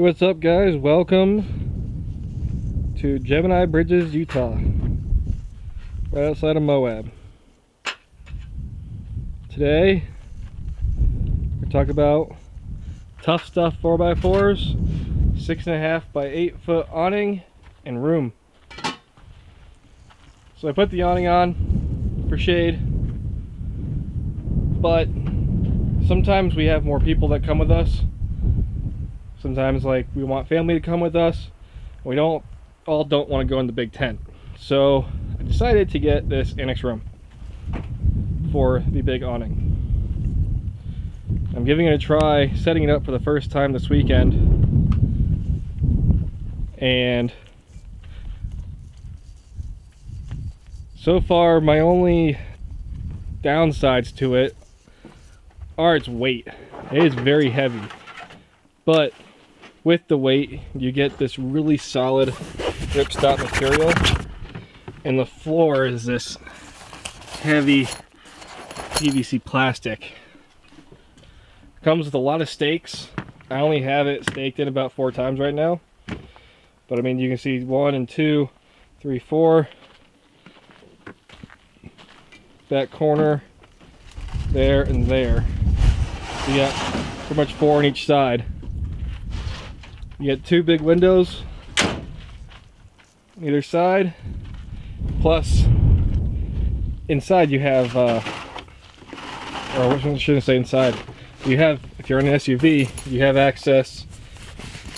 what's up guys? Welcome to Gemini Bridges, Utah, right outside of Moab. Today we're talking about TuffStuff 4x4s, 6.5 by 8 foot awning and room. So I put the awning on for shade, but sometimes we have more people that come with us. Sometimes like we want family to come with us. We don't want to go in the big tent. So I decided to get this Annex room for the big awning. I'm giving it a try, setting it up for the first time this weekend. And so far my only downsides to it are its weight. It is very heavy, but with the weight you get this really solid ripstop material, and the floor is this heavy PVC plastic. Comes with a lot of stakes. I only have it staked in about 4 times right now, but I mean you can see 1 and 2, 3, 4, that corner, there and there. You got pretty much 4 on each side. You get 2 big windows either side, plus inside you have or I shouldn't say inside, you have, if you're in an SUV, you have access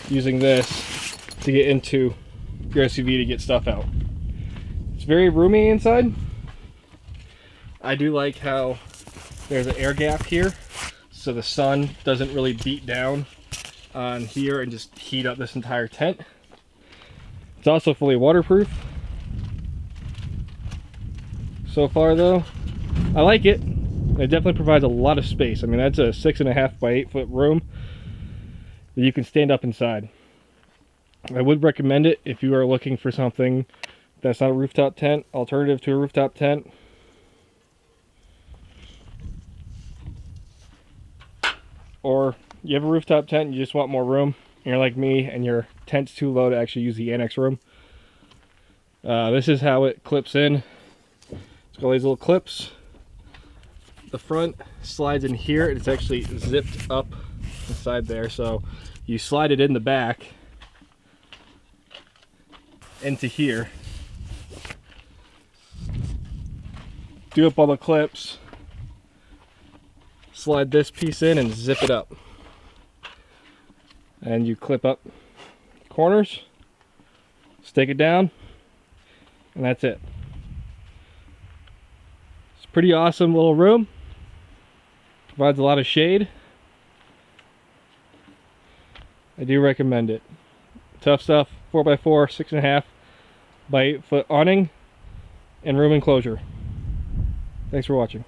using this to get into your SUV to get stuff out. It's very roomy inside. I do like how there's an air gap here, so the sun doesn't really beat down on here and just heat up this entire tent. It's also fully waterproof. So far though, I like it. It definitely provides a lot of space. I mean, that's a 6.5 by 8 foot room that you can stand up inside. I would recommend it if you are looking for something that's not a rooftop tent, alternative to a rooftop tent. Or you have a rooftop tent and you just want more room, and you're like me and your tent's too low to actually use the Annex room. This is how it clips in. It's got these little clips. The front slides in here, and it's actually zipped up inside there, so you slide it in the back into here. Do up all the clips, slide this piece in and zip it up, and you clip up corners, stick it down, and that's it. It's a pretty awesome little room. Provides a lot of shade. I do recommend it. TuffStuff 4x4 6.5 by 8 foot awning and room enclosure. Thanks for watching.